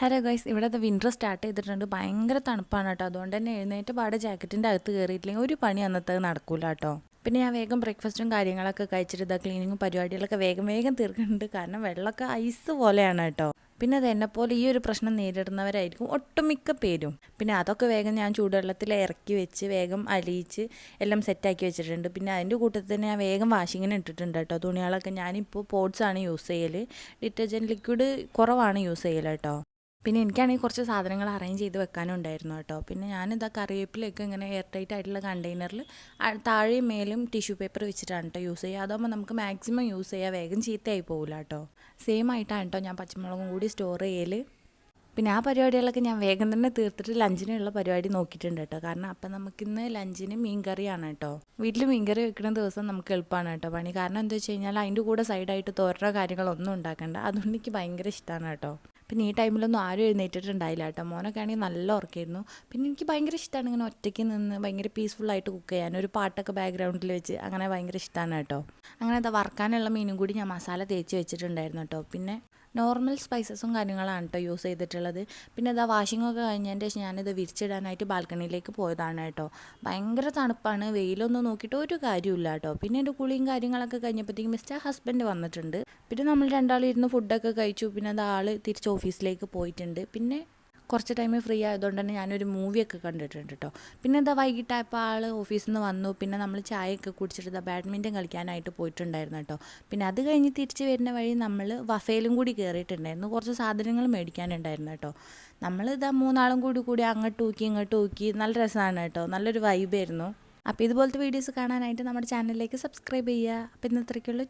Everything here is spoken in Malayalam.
ഹലോ ഗൈസ്, ഇവിടുത്തെ വിൻ്റർ സ്റ്റാർട്ട് ചെയ്തിട്ടുണ്ട്. ഭയങ്കര തണുപ്പാണ് കേട്ടോ. അതുകൊണ്ട് തന്നെ എഴുന്നേറ്റ് പാടെ ജാക്കറ്റിൻ്റെ അകത്ത് കയറിയിട്ടില്ലെങ്കിൽ ഒരു പണി അന്നത്തെ നടക്കൂല കേട്ടോ. പിന്നെ ഞാൻ വേഗം ബ്രേക്ക്ഫാസ്റ്റും കാര്യങ്ങളൊക്കെ കഴിച്ചിട്ട് ഇതാ ക്ലീനിങ്ങും പരിപാടികളൊക്കെ വേഗം വേഗം തീർക്കുന്നുണ്ട്. കാരണം വെള്ളമൊക്കെ ഐസ് പോലെയാണ് കേട്ടോ. പിന്നെ അത് എന്നെപ്പോലെ ഈ ഒരു പ്രശ്നം നേരിടുന്നവരായിരിക്കും ഒട്ടുമിക്ക പേരും. പിന്നെ അതൊക്കെ വേഗം ഞാൻ ചൂടുവെള്ളത്തിൽ ഇറക്കി വെച്ച് വേഗം അലിയിച്ച് എല്ലാം സെറ്റാക്കി വെച്ചിട്ടുണ്ട്. പിന്നെ അതിൻ്റെ കൂട്ടത്തിൽ തന്നെ ഞാൻ വേഗം വാഷിങ്ങിന് ഇട്ടിട്ടുണ്ട് കേട്ടോ. തുണികളൊക്കെ ഞാനിപ്പോൾ പോട്ട്സാണ് യൂസ് ചെയ്യൽ. ഡിറ്റർജൻറ്റ് ലിക്വിഡ് കുറവാണ് യൂസ് ചെയ്യൽ കേട്ടോ. പിന്നെ എനിക്കാണെങ്കിൽ കുറച്ച് സാധനങ്ങൾ അറേഞ്ച് ചെയ്ത് വെക്കാനും ഉണ്ടായിരുന്നു കേട്ടോ. പിന്നെ ഞാനിതാ കറിവേപ്പിലൊക്കെ ഇങ്ങനെ എയർ ടൈറ്റ് ആയിട്ടുള്ള കണ്ടെയ്നറിൽ താഴെയും മേലും ടിഷ്യൂ പേപ്പർ വെച്ചിട്ടാണ് കേട്ടോ യൂസ് ചെയ്യുക. അതാകുമ്പോൾ നമുക്ക് മാക്സിമം യൂസ് ചെയ്യുക, വേഗം ചീത്തയായി പോകില്ല കേട്ടോ. സെയിം ആയിട്ടാണ് കേട്ടോ ഞാൻ പച്ചമുളകും കൂടി സ്റ്റോർ ചെയ്യൽ. പിന്നെ ആ പരിപാടികളൊക്കെ ഞാൻ വേഗം തന്നെ തീർത്തിട്ട് ലഞ്ചിനുള്ള പരിപാടി നോക്കിയിട്ടുണ്ട് കേട്ടോ. കാരണം അപ്പം നമുക്കിന്ന് ലഞ്ചിന് മീൻകറിയാണ് കേട്ടോ. വീട്ടിൽ മീൻകറി വെക്കുന്ന ദിവസം നമുക്ക് എളുപ്പമാണ് കേട്ടോ പണി. കാരണം എന്താ വെച്ച് കഴിഞ്ഞാൽ അതിൻ്റെ കൂടെ സൈഡായിട്ട് തോരനോ കാര്യങ്ങളൊന്നും ഉണ്ടാക്കണ്ട. അതുകൊണ്ട് എനിക്ക് ഭയങ്കര ഇഷ്ടമാണ് കേട്ടോ. പിന്നെ ഈ ടൈമിലൊന്നും ആരും എഴുന്നേറ്റിട്ടുണ്ടായില്ല കേട്ടോ. മോനൊക്കെ ആണെങ്കിൽ നല്ല ഉറക്കമായിരുന്നു. പിന്നെ എനിക്ക് ഭയങ്കര ഇഷ്ടമാണ് ഇങ്ങനെ ഒറ്റയ്ക്ക് നിന്ന് ഭയങ്കര പീസ്ഫുള്ളായിട്ട് കുക്ക് ചെയ്യാൻ. ഒരു പാട്ടൊക്കെ ബാക്ക്ഗ്രൗണ്ടിൽ വെച്ച് അങ്ങനെ ഭയങ്കര ഇഷ്ടമാണ് കേട്ടോ. അങ്ങനെ അത് വറുക്കാനുള്ള മീനും കൂടി ഞാൻ മസാല തേച്ച് വെച്ചിട്ടുണ്ടായിരുന്നു കേട്ടോ. പിന്നെ നോർമൽ സ്പൈസസും കാര്യങ്ങളാണ് കേട്ടോ യൂസ് ചെയ്തിട്ടുള്ളത്. പിന്നെ ഇതാ വാഷിങ്ങൊക്കെ കഴിഞ്ഞതിൻ്റെ ശേഷം ഞാനിത് വിരിച്ചിടാനായിട്ട് ബാൽക്കണിയിലേക്ക് പോയതാണ് കേട്ടോ. ഭയങ്കര തണുപ്പാണ്, വെയിലൊന്നും നോക്കിയിട്ട് ഒരു കാര്യമില്ല കേട്ടോ. പിന്നെ എൻ്റെ കുളിയും കാര്യങ്ങളൊക്കെ കഴിഞ്ഞപ്പോഴത്തേക്കും മിസ്റ്റർ ഹസ്ബൻഡ് വന്നിട്ടുണ്ട്. പിന്നെ നമ്മൾ രണ്ടാളും ഇരുന്ന് ഫുഡൊക്കെ കഴിച്ചു. പിന്നെ അത് ആൾ തിരിച്ച് ഓഫീസിലേക്ക് പോയിട്ടുണ്ട്. പിന്നെ കുറച്ച് ടൈം ഫ്രീ ആയതുകൊണ്ട് തന്നെ ഞാനൊരു മൂവിയൊക്കെ കണ്ടിട്ടുണ്ട് കേട്ടോ. പിന്നെ എന്താ വൈകിട്ടായപ്പോൾ ആൾ ഓഫീസിൽ നിന്ന് വന്നു. പിന്നെ നമ്മൾ ചായയൊക്കെ കുടിച്ചിട്ട് ഇതാ ബാഡ്മിൻ്റൺ കളിക്കാനായിട്ട് പോയിട്ടുണ്ടായിരുന്നു കേട്ടോ. പിന്നെ അത് കഴിഞ്ഞ് തിരിച്ച് വരുന്ന വഴി നമ്മൾ വഫയിലും കൂടി കയറിയിട്ടുണ്ടായിരുന്നു. കുറച്ച് സാധനങ്ങൾ മേടിക്കാനുണ്ടായിരുന്നു കേട്ടോ. നമ്മൾ ഇതാ മൂന്നാളും കൂടി അങ്ങോട്ട് ഊക്കി ഇങ്ങോട്ട് ഊക്കി നല്ല രസമാണ് കേട്ടോ. നല്ലൊരു വൈബായിരുന്നു. അപ്പോൾ ഇതുപോലത്തെ വീഡിയോസ് കാണാനായിട്ട് നമ്മുടെ ചാനലിലേക്ക് സബ്സ്ക്രൈബ് ചെയ്യുക. അപ്പോൾ ഇന്നത്രയ്ക്കുള്ളൂ.